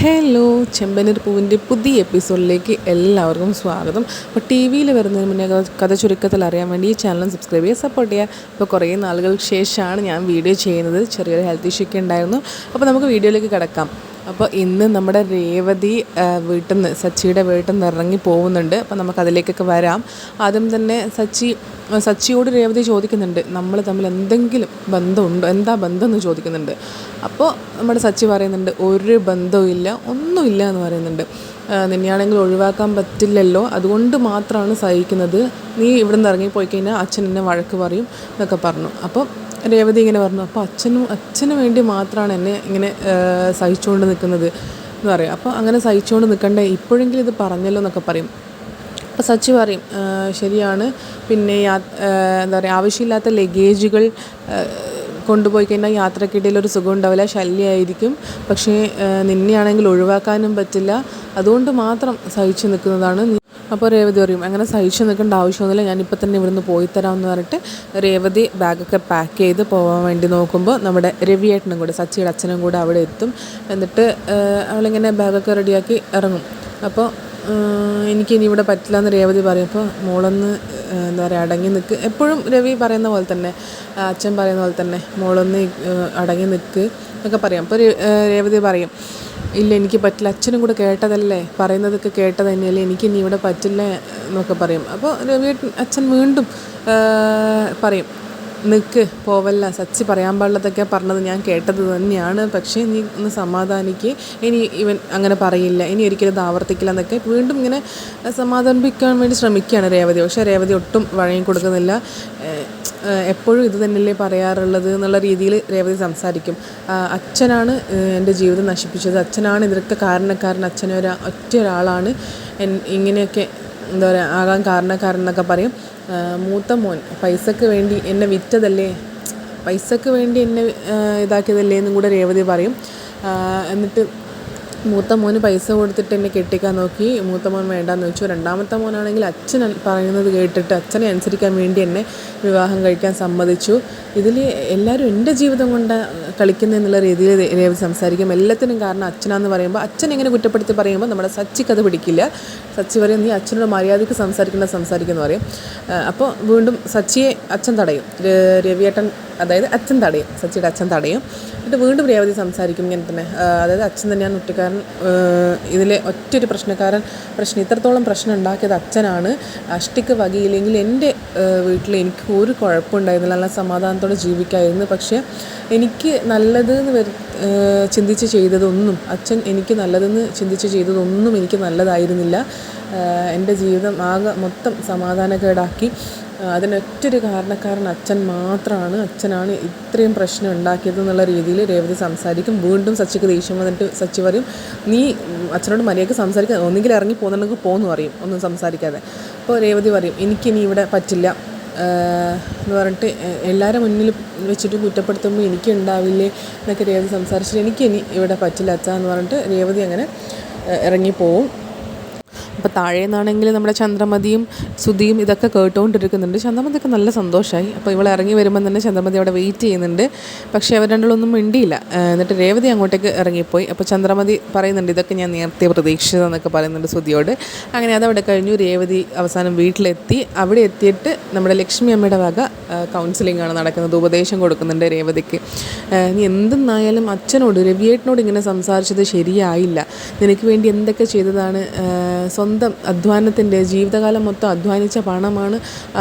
Hello, ചെമ്പനീർ പൂവിൻ്റെ പുതിയ എപ്പിസോഡിലേക്ക് എല്ലാവർക്കും സ്വാഗതം. അപ്പോൾ ടി വിയിൽ വരുന്നതിന് മുന്നേ കഥ ചുരുക്കത്തിൽ അറിയാൻ വേണ്ടി ഈ ചാനൽ സബ്സ്ക്രൈബ് ചെയ്യുക, സപ്പോർട്ട് ചെയ്യുക. ഇപ്പോൾ കുറേ നാളുകൾക്ക് ശേഷമാണ് ഞാൻ വീഡിയോ ചെയ്യുന്നത്. ചെറിയൊരു ഹെൽത്ത് ഇഷ്യൂ ഒക്കെ ഉണ്ടായിരുന്നു. അപ്പോൾ നമുക്ക് വീഡിയോയിലേക്ക് കിടക്കാം. അപ്പോൾ ഇന്ന് നമ്മുടെ രേവതി സച്ചിയുടെ വീട്ടിൽ നിന്ന് ഇറങ്ങി പോകുന്നുണ്ട്. അപ്പോൾ നമുക്കതിലേക്കൊക്കെ വരാം. ആദ്യം തന്നെ സച്ചിയോട് രേവതി ചോദിക്കുന്നുണ്ട്, നമ്മൾ തമ്മിൽ എന്തെങ്കിലും ബന്ധമുണ്ടോ, എന്താ ബന്ധം എന്ന് ചോദിക്കുന്നുണ്ട്. അപ്പോൾ നമ്മുടെ സച്ചി പറയുന്നുണ്ട്, ഒരു ബന്ധവും ഇല്ല, ഒന്നുമില്ല എന്ന് പറയുന്നുണ്ട്. നിന്നെയാണെങ്കിൽ ഒഴിവാക്കാൻ പറ്റില്ലല്ലോ, അതുകൊണ്ട് മാത്രമാണ് സഹിക്കുന്നത്. നീ ഇവിടെ നിന്ന് ഇറങ്ങിപ്പോയി കഴിഞ്ഞാൽ അച്ഛൻ എന്നെ വഴക്ക് പറയും എന്നൊക്കെ പറഞ്ഞു. അപ്പോൾ രേവതി ഇങ്ങനെ പറഞ്ഞു, അപ്പോൾ അച്ഛന് വേണ്ടി മാത്രമാണ് എന്നെ ഇങ്ങനെ സഹിച്ചുകൊണ്ട് നിൽക്കുന്നത് എന്ന് പറയും. അപ്പോൾ അങ്ങനെ സഹിച്ചുകൊണ്ട് നിൽക്കണ്ടേ, ഇപ്പോഴെങ്കിലും ഇത് പറഞ്ഞല്ലോ എന്നൊക്കെ പറയും. അപ്പോൾ സച്ചി പറയും, ശരിയാണ്, പിന്നെ എന്താ പറയുക, ആവശ്യമില്ലാത്ത ലഗേജുകൾ കൊണ്ടുപോയി കഴിഞ്ഞാൽ യാത്രക്കിടയിൽ ഒരു സുഖം ഉണ്ടാവില്ല, ശല്യമായിരിക്കും. പക്ഷേ നിന്നെയാണെങ്കിൽ ഒഴിവാക്കാനും പറ്റില്ല, അതുകൊണ്ട് മാത്രം സഹിച്ചു നിൽക്കുന്നതാണ്. അപ്പോൾ രേവതി പറയും, അങ്ങനെ സഹിച്ചു നിൽക്കേണ്ട ആവശ്യമൊന്നുമില്ല, ഞാനിപ്പോൾ തന്നെ ഇവിടുന്ന് പോയി തരാമെന്ന് പറഞ്ഞിട്ട് രേവതി ബാഗൊക്കെ പാക്ക് ചെയ്ത് പോകാൻ വേണ്ടി നോക്കുമ്പോൾ നമ്മുടെ രവിയേട്ടനും കൂടെ, സച്ചിയുടെ അച്ഛനും കൂടെ അവിടെ എത്തും. എന്നിട്ട് അവളിങ്ങനെ ബാഗൊക്കെ റെഡിയാക്കി ഇറങ്ങും. അപ്പോൾ എനിക്കിനി ഇവിടെ പറ്റില്ല എന്ന് രേവതി പറയും. അപ്പോൾ മോളൊന്ന് എന്താ പറയുക, അടങ്ങി നിൽക്ക്, എപ്പോഴും രവി പറയുന്ന പോലെ തന്നെ, അച്ഛൻ പറയുന്ന പോലെ തന്നെ, മോളൊന്ന് അടങ്ങി നിൽക്ക് എന്നൊക്കെ പറയും. അപ്പോൾ രേവതി പറയും, ഇല്ല എനിക്ക് പറ്റില്ല, അച്ഛനും കൂടെ കേട്ടതല്ലേ, പറയുന്നതൊക്കെ കേട്ടത് തന്നെയല്ലേ, എനിക്കിനി ഇവിടെ പറ്റില്ല എന്നൊക്കെ പറയും. അപ്പോൾ അച്ഛൻ വീണ്ടും പറയും, നിൽക്ക്, പോവല്ല, സച്ചി പറയാൻ പാടില്ലതൊക്കെ പറഞ്ഞത് ഞാൻ കേട്ടത് തന്നെയാണ്, പക്ഷേ നീ ഒന്ന് സമാധാനിക്ക്, ഇനി ഇവൻ അങ്ങനെ പറയില്ല, ഇനി ഒരിക്കലും ഇത് ആവർത്തിക്കില്ല എന്നൊക്കെ വീണ്ടും ഇങ്ങനെ സമാധാനിപ്പിക്കാൻ വേണ്ടി ശ്രമിക്കുകയാണ് രേവതി. പക്ഷേ രേവതി ഒട്ടും വഴങ്ങി കൊടുക്കുന്നില്ല. എപ്പോഴും ഇത് തന്നെയല്ലേ പറയാറുള്ളത് എന്നുള്ള രീതിയിൽ രേവതി സംസാരിക്കും. അച്ഛനാണ് എൻ്റെ ജീവിതം നശിപ്പിച്ചത്, അച്ഛനാണ് ഇതിനൊക്കെ കാരണക്കാരൻ, ഒറ്റ ഒരാളാണ് ഇങ്ങനെയൊക്കെ എന്താ പറയുക ആകാൻ കാരണക്കാരൻ എന്നൊക്കെ പറയും. മൂത്ത മോൻ പൈസക്ക് വേണ്ടി എന്നെ വിറ്റതല്ലേ, പൈസക്ക് വേണ്ടി എന്നെ ഇതാക്കിയതല്ലേ എന്നും കൂടെ രേവതി പറയും. എന്നിട്ട് മൂത്ത മോന് പൈസ കൊടുത്തിട്ട് എന്നെ കെട്ടിക്കാൻ നോക്കി, മൂത്ത മോൻ വേണ്ടാന്ന് വെച്ചു. രണ്ടാമത്തെ മോനാണെങ്കിൽ അച്ഛൻ പറയുന്നത് കേട്ടിട്ട് അച്ഛനെ അനുസരിക്കാൻ വേണ്ടി എന്നെ വിവാഹം കഴിക്കാൻ സമ്മതിച്ചു. ഇതിൽ എല്ലാവരും എൻ്റെ ജീവിതം കൊണ്ട് കളിക്കുന്നതെന്നുള്ള രീതിയിൽ രേവതി സംസാരിക്കും. എല്ലാത്തിനും കാരണം അച്ഛനാന്ന് പറയുമ്പോൾ, അച്ഛൻ ഇങ്ങനെ കുറ്റപ്പെടുത്തി പറയുമ്പോൾ നമ്മുടെ സച്ചിക്കത് പിടിക്കില്ല. സച്ചി പറയും, നീ അച്ഛനോട് മര്യാദയ്ക്ക് സംസാരിക്കുന്ന പറയും. അപ്പോൾ വീണ്ടും സച്ചിയെ അച്ഛൻ തടയും, രവിയേട്ടൻ അതായത് അച്ഛൻ തടയും, സച്ചിയുടെ അച്ഛൻ തടയും. എന്നിട്ട് വീണ്ടും രേവതി സംസാരിക്കും ഇങ്ങനെ തന്നെ, അതായത് അച്ഛൻ തന്നെയാണ് കുറ്റക്കാരൻ, ഇതിലെ ഒറ്റൊരു പ്രശ്നം ഇത്രത്തോളം പ്രശ്നം ഉണ്ടാക്കിയത് അച്ഛനാണ്. അഷ്ടിക്ക് വകയില്ലെങ്കിൽ എൻ്റെ വീട്ടിൽ എനിക്ക് ഒരു കുഴപ്പമുണ്ടായിരുന്നില്ല, നല്ല സമാധാനത്തോടെ ജീവിക്കായിരുന്നു. പക്ഷേ എനിക്ക് നല്ലതെന്ന് ചിന്തിച്ച് ചെയ്തതൊന്നും, അച്ഛൻ എനിക്ക് നല്ലതെന്ന് ചിന്തിച്ച് ചെയ്തതൊന്നും എനിക്ക് നല്ലതായിരുന്നില്ല. എൻ്റെ ജീവിതം ആകെ മൊത്തം സമാധാനക്കേടാക്കി. അതിനൊറ്റൊരു കാരണക്കാരൻ അച്ഛൻ മാത്രമാണ്, അച്ഛനാണ് ഇത്രയും പ്രശ്നം ഉണ്ടാക്കിയത് എന്നുള്ള രീതിയിൽ രേവതി സംസാരിക്കും. വീണ്ടും സച്ചിക്ക് ദേഷ്യം വന്നിട്ട് സച്ചി പറയും, നീ അച്ഛനോട് മര്യാദയ്ക്ക് സംസാരിക്കാൻ, ഒന്നുകിൽ ഇറങ്ങി പോകുന്നുണ്ടെങ്കിൽ പോന്ന് പറയും, ഒന്നും സംസാരിക്കാതെ. അപ്പോൾ രേവതി പറയും, എനിക്കിനി ഇവിടെ പറ്റില്ല എന്ന് പറഞ്ഞിട്ട് എല്ലാവരും മുന്നിൽ വെച്ചിട്ട് കുറ്റപ്പെടുത്തുമ്പോൾ എനിക്ക് ഉണ്ടാവില്ലേ എന്നൊക്കെ രേവതി സംസാരിച്ചിട്ട്, എനിക്കിനി ഇവിടെ പറ്റില്ല അച്ഛാ എന്ന് പറഞ്ഞിട്ട് രേവതി അങ്ങനെ ഇറങ്ങിപ്പോവും. അപ്പോൾ താഴെ നിന്നാണെങ്കിൽ നമ്മുടെ ചന്ദ്രമതിയും സുധിയും ഇതൊക്കെ കേട്ടുകൊണ്ടിരിക്കുന്നുണ്ട്. ചന്ദ്രമതിയൊക്കെ നല്ല സന്തോഷമായി. അപ്പോൾ ഇവൾ ഇറങ്ങി വരുമ്പം തന്നെ ചന്ദ്രമതി അവിടെ വെയിറ്റ് ചെയ്യുന്നുണ്ട്. പക്ഷേ അവർ രണ്ടുകളൊന്നും മിണ്ടിയില്ല. എന്നിട്ട് രേവതി അങ്ങോട്ടേക്ക് ഇറങ്ങിപ്പോയി. അപ്പോൾ ചന്ദ്രമതി പറയുന്നുണ്ട്, ഇതൊക്കെ ഞാൻ നേരത്തെ പ്രതീക്ഷിച്ചതെന്നൊക്കെ പറയുന്നുണ്ട് സുധിയോട്. അങ്ങനെ അതവിടെ കഴിഞ്ഞു. രേവതി അവസാനം വീട്ടിലെത്തി. അവിടെ എത്തിയിട്ട് നമ്മുടെ ലക്ഷ്മി അമ്മയുടെ വക കൗൺസിലിംഗ് ആണ് നടക്കുന്നത്, ഉപദേശം കൊടുക്കുന്നുണ്ട് രേവതിക്ക്. നീ എന്തെന്നായാലും അച്ഛനോട്, രവിയേട്ടനോട് ഇങ്ങനെ സംസാരിച്ചത് ശരിയായില്ല, നിനക്ക് വേണ്ടി എന്തൊക്കെ ചെയ്തതാണ്, സ്വന്തം അധ്വാനത്തിൻ്റെ ജീവിതകാലം മൊത്തം അധ്വാനിച്ച പണമാണ്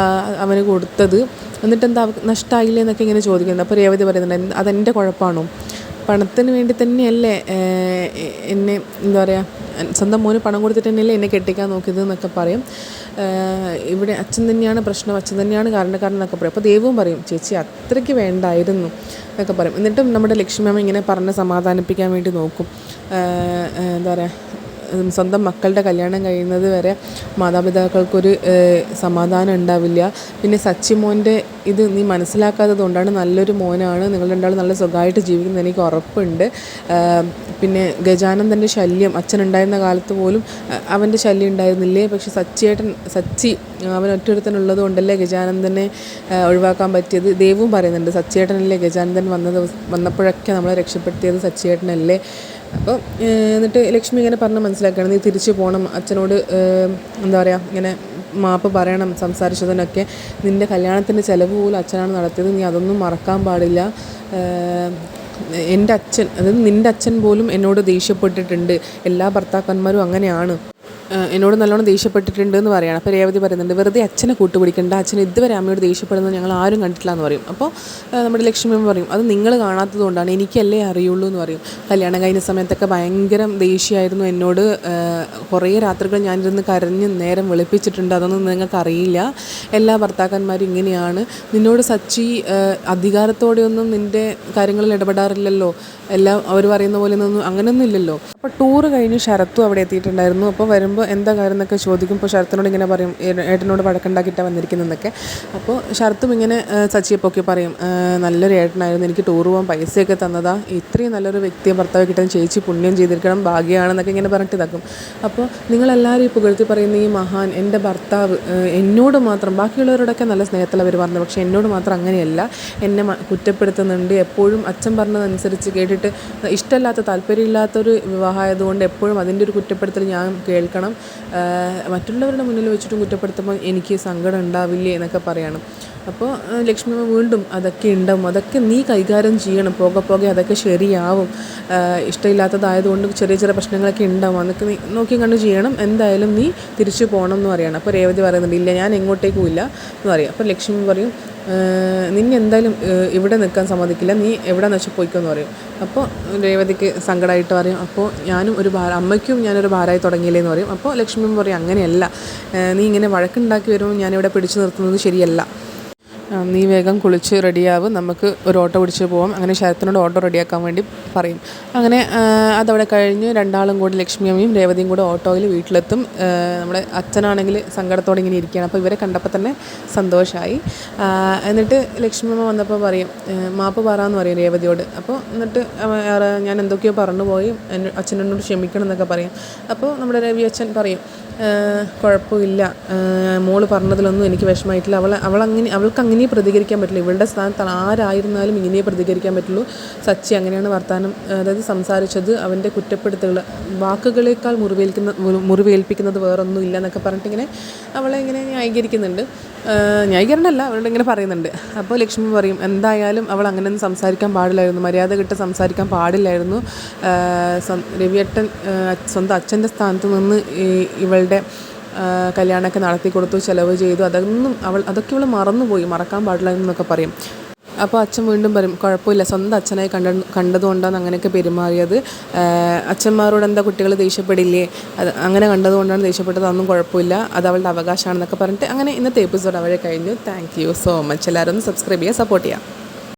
അവന് കൊടുത്തത്, എന്നിട്ടെന്താ നഷ്ടമായില്ലേ എന്നൊക്കെ ഇങ്ങനെ ചോദിക്കുന്നത്. അപ്പോൾ രേവതി പറയുന്നുണ്ട്, അതെൻ്റെ കുഴപ്പമാണോ, പണത്തിന് വേണ്ടി തന്നെയല്ലേ എന്നെ എന്താ പറയുക, സ്വന്തം മോന് പണം കൊടുത്തിട്ട് തന്നെയല്ലേ എന്നെ കെട്ടിക്കാൻ നോക്കിയത് എന്നൊക്കെ പറയും. ഇവിടെ അച്ഛൻ തന്നെയാണ് പ്രശ്നം, അച്ഛൻ തന്നെയാണ് കാരണക്കാരൻ എന്നൊക്കെ പറയും. അപ്പോൾ ദേവും പറയും, ചേച്ചി അത്രയ്ക്ക് വേണ്ടായിരുന്നു എന്നൊക്കെ പറയും. എന്നിട്ടും നമ്മുടെ ലക്ഷ്മി അമ്മ ഇങ്ങനെ പറഞ്ഞ് സമാധാനിപ്പിക്കാൻ വേണ്ടി നോക്കും. എന്താ പറയുക, സ്വന്തം മക്കളുടെ കല്യാണം കഴിയുന്നത് വരെ മാതാപിതാക്കൾക്കൊരു സമാധാനം ഉണ്ടാവില്ല. പിന്നെ സച്ചി മോൻ്റെ ഇത് നീ മനസ്സിലാക്കാത്തത് കൊണ്ടാണ്, നല്ലൊരു മോനാണ്, നിങ്ങൾ രണ്ടാളും നല്ല സുഖമായിട്ട് ജീവിക്കുന്നത് എനിക്ക് ഉറപ്പുണ്ട്. പിന്നെ ഗജാനന്ദൻ്റെ ശല്യം അച്ഛനുണ്ടായിരുന്ന കാലത്ത് പോലും അവൻ്റെ ശല്യം ഉണ്ടായിരുന്നില്ലേ, പക്ഷെ സച്ചി അവൻ ഒറ്റൊരുത്തനുള്ളത് കൊണ്ടല്ലേ ഗജാനന്ദനെ ഒഴിവാക്കാൻ പറ്റിയത്. ദേവും പറയുന്നുണ്ട്, സച്ചിയേട്ടനല്ലേ ഗജാനന്ദൻ വന്നപ്പോഴൊക്കെ നമ്മളെ രക്ഷപ്പെടുത്തിയത് സച്ചിയേട്ടനല്ലേ അപ്പോൾ എന്നിട്ട് ലക്ഷ്മി ഇങ്ങനെ പറഞ്ഞ് മനസ്സിലാക്കുകയാണ്, നീ തിരിച്ചു പോകണം, അച്ഛനോട് എന്താ പറയുക ഇങ്ങനെ മാപ്പ് പറയണം, സംസാരിച്ചതിനൊക്കെ നിൻ്റെ കല്യാണത്തിൻ്റെ ചിലവ് പോലും അച്ഛനാണ് നടത്തിയത്, നീ അതൊന്നും മറക്കാൻ പാടില്ല. എൻ്റെ അച്ഛൻ, അതായത് നിൻ്റെ അച്ഛൻ പോലും എന്നോട് ദേഷ്യപ്പെട്ടിട്ടുണ്ട്, എല്ലാ ഭർത്താക്കന്മാരും അങ്ങനെയാണ്, എന്നോട് നല്ലോണം ദേഷ്യപ്പെട്ടിട്ടുണ്ട് എന്ന് പറയുകയാണ്. അപ്പോൾ രേവതി പറയുന്നുണ്ട്, വെറുതെ അച്ഛനെ കൂട്ടുപിടിക്കേണ്ട, അച്ഛൻ ഇതുവരെ അമ്മയോട് ദേഷ്യപ്പെടുന്നത് ഞങ്ങൾ ആരും കണ്ടിട്ടില്ല എന്ന് പറയും. അപ്പോൾ നമ്മുടെ ലക്ഷ്മി പറയും, അത് നിങ്ങൾ കാണാത്തത് കൊണ്ടാണ്, എനിക്കല്ലേ അറിയുള്ളൂ എന്ന് പറയും. കല്യാണം കഴിഞ്ഞ സമയത്തൊക്കെ ഭയങ്കര ദേഷ്യമായിരുന്നു എന്നോട്, കുറേ രാത്രികൾ ഞാനിരുന്ന് കരഞ്ഞ് നേരം വെളുപ്പിച്ചിട്ടുണ്ട്, അതൊന്നും നിങ്ങൾക്ക് അറിയില്ല, എല്ലാ ഭർത്താക്കന്മാരും ഇങ്ങനെയാണ്, നിന്നോട് സച്ചി അധികാരത്തോടെയൊന്നും നിൻ്റെ കാര്യങ്ങളിൽ ഇടപെടാറില്ലല്ലോ, എല്ലാം അവർ പറയുന്ന പോലെ ഒന്നും അങ്ങനെയൊന്നും ഇല്ലല്ലോ. അപ്പോൾ ടൂറ് കഴിഞ്ഞ് ശരത്തും അവിടെ എത്തിയിട്ടുണ്ടായിരുന്നു. അപ്പോൾ വരുമ്പോൾ എന്താ കാര്യം എന്നൊക്കെ ചോദിക്കും. ഇപ്പോൾ ശരത്തിനോട് ഇങ്ങനെ പറയും, ഏട്ടനോട് വഴക്കുണ്ടാക്കിയിട്ടാണ് വന്നിരിക്കുന്നതെന്നൊക്കെ. അപ്പോൾ ശരത്തും ഇങ്ങനെ സച്ചിയെ പൊക്കി പറയും, നല്ലൊരു ഏട്ടനായിരുന്നു, എനിക്ക് ടൂർ പോകാൻ പൈസയൊക്കെ തന്നതാ, ഇത്രയും നല്ലൊരു വ്യക്തിയെ ഭർത്താവ് കിട്ടാൻ ചേച്ചി പുണ്യം ചെയ്തിരിക്കണം, ഭാഗ്യമാണെന്നൊക്കെ ഇങ്ങനെ പറഞ്ഞിട്ട് ഇതാക്കും. അപ്പോൾ നിങ്ങളെല്ലാവരും ഈ പുകഴ്ത്തി പറയുന്ന ഈ മഹാൻ എൻ്റെ ഭർത്താവ് എന്നോട് മാത്രം, ബാക്കിയുള്ളവരോടൊക്കെ നല്ല സ്നേഹത്തിൽ അവർ പറഞ്ഞു, പക്ഷേ എന്നോട് മാത്രം അങ്ങനെയല്ല, എന്നെ കുറ്റപ്പെടുത്തുന്നുണ്ട്, എപ്പോഴും അച്ഛൻ പറഞ്ഞതനുസരിച്ച് കേട്ടിട്ട് ഇഷ്ടമില്ലാത്ത താല്പര്യമില്ലാത്തൊരു വിവാഹമായതുകൊണ്ട് എപ്പോഴും അതിൻ്റെ ഒരു കുറ്റപ്പെടുത്തൽ ഞാൻ കേൾക്കണം, മറ്റുള്ളവരുടെ മുന്നിൽ വെച്ചിട്ടും കുറ്റപ്പെടുത്തുമ്പോൾ എനിക്ക് സങ്കടം ഉണ്ടാവില്ലേ എന്നൊക്കെ പറയണം. അപ്പോൾ ലക്ഷ്മി വീണ്ടും അതൊക്കെ ഉണ്ടാവും, അതൊക്കെ നീ കൈകാര്യം ചെയ്യണം, പോകെ അതൊക്കെ ശരിയാവും, ഇഷ്ടമില്ലാത്തതായതുകൊണ്ട് ചെറിയ ചെറിയ പ്രശ്നങ്ങളൊക്കെ ഉണ്ടാവും, അതൊക്കെ നീ നോക്കി കണ്ട് ചെയ്യണം, എന്തായാലും നീ തിരിച്ചു പോകണം എന്ന് പറയണം. അപ്പോൾ രേവതി പറയുന്നുണ്ട്, ഇല്ല ഞാൻ എങ്ങോട്ടേക്കും ഇല്ല എന്ന് പറയും. അപ്പോൾ ലക്ഷ്മി പറയും, നിന്നെ എന്തായാലും ഇവിടെ നിൽക്കാൻ സമ്മതിക്കില്ല, നീ എവിടെയെന്ന് വെച്ചാൽ പോയിക്കോന്ന് പറയും. അപ്പോൾ രേവതിക്ക് സങ്കടമായിട്ട് പറയും, അപ്പോൾ ഞാനും ഒരു അമ്മയ്ക്കും ഞാനൊരു ഭാരമായി തുടങ്ങിയില്ലേ എന്ന് പറയും. അപ്പോൾ ലക്ഷ്മി പറയും, അങ്ങനെയല്ല, നീ ഇങ്ങനെ വഴക്കുണ്ടാക്കി വരുമ്പോൾ ഞാനിവിടെ പിടിച്ചു നിർത്തുന്നത് ശരിയല്ല, നീ വേഗം കുളിച്ച് റെഡിയാവും, നമുക്ക് ഒരു ഓട്ടോ പിടിച്ച് പോകാം. അങ്ങനെ ശരത്തിനോട് ഓട്ടോ റെഡിയാക്കാൻ വേണ്ടി പറയും. അങ്ങനെ അതവിടെ കഴിഞ്ഞ് രണ്ടാളും കൂടി, ലക്ഷ്മി അമ്മയും രേവതിയും കൂടെ ഓട്ടോയിൽ വീട്ടിലെത്തും. നമ്മുടെ അച്ഛനാണെങ്കിൽ സങ്കടത്തോടെ ഇങ്ങനെ ഇരിക്കുകയാണ്. അപ്പോൾ ഇവരെ കണ്ടപ്പോൾ തന്നെ സന്തോഷമായി. എന്നിട്ട് ലക്ഷ്മി അമ്മ വന്നപ്പോൾ പറയും, മാപ്പ് പറയാമെന്ന് പറയും രേവതിയോട്. അപ്പോൾ എന്നിട്ട് ഞാൻ എന്തൊക്കെയോ പറഞ്ഞു പോയി, അച്ഛനോട് ക്ഷമിക്കണം എന്നൊക്കെ പറയും. അപ്പോൾ നമ്മുടെ രവി അച്ഛൻ പറയും, കുഴപ്പമില്ല, മോള് പറഞ്ഞതിലൊന്നും എനിക്ക് വിഷമമായിട്ടില്ല, അവൾക്ക് അങ്ങനെ പ്രതികരിക്കാൻ പറ്റില്ല, ഇവളുടെ സ്ഥാനത്ത് ആരായിരുന്നാലും ഇങ്ങനെ പ്രതികരിക്കാൻ പറ്റുള്ളൂ, സച്ചി അങ്ങനെയാണ് വർത്താനം, അതായത് സംസാരിച്ചത്, അവൻ്റെ കുറ്റപ്പെടുത്തുകൾ, വാക്കുകളേക്കാൾ മുറിവേൽപ്പിക്കുന്നത് വേറൊന്നും ഇല്ല എന്നൊക്കെ പറഞ്ഞിട്ട് ഇങ്ങനെ അവളെ ഇങ്ങനെ ന്യായീകരിക്കുന്നുണ്ട്. ന്യായീകരണമല്ല, അവളോട് ഇങ്ങനെ പറയുന്നുണ്ട്. അപ്പോൾ ലക്ഷ്മി പറയും, എന്തായാലും അവൾ അങ്ങനെയൊന്നും സംസാരിക്കാൻ പാടില്ലായിരുന്നു, മര്യാദ കിട്ട് സംസാരിക്കാൻ പാടില്ലായിരുന്നു, രവിയേട്ടൻ സ്വന്തം അച്ഛൻ്റെ സ്ഥാനത്ത് നിന്ന് ഇവളുടെ കല്യാണമൊക്കെ നടത്തി കൊടുത്തു, ചിലവ് ചെയ്തു, അതൊക്കെ ഇവൾ മറന്നുപോയി, മറക്കാൻ പാടില്ലായിരുന്നു എന്നൊക്കെ പറയും. അപ്പോൾ അച്ഛൻ വീണ്ടും പറയും, കുഴപ്പമില്ല, സ്വന്തം അച്ഛനായി കണ്ടതുകൊണ്ടാണ് അങ്ങനെയൊക്കെ പെരുമാറിയത്, അച്ഛന്മാരോട് എന്താ കുട്ടികൾ ദേഷ്യപ്പെടില്ലേ, അങ്ങനെ കണ്ടതുകൊണ്ടാണ് ദേഷ്യപ്പെട്ടത്, അതൊന്നും കുഴപ്പമില്ല, അത് അവളുടെ അവകാശമാണെന്നൊക്കെ പറഞ്ഞിട്ട് അങ്ങനെ ഇന്നത്തെ എപ്പിസോഡ് അവരെ കഴിഞ്ഞു. Thank you so much. എല്ലാവരും ഒന്ന് സബ്സ്ക്രൈബ് ചെയ്യുക, സപ്പോർട്ട് ചെയ്യുക.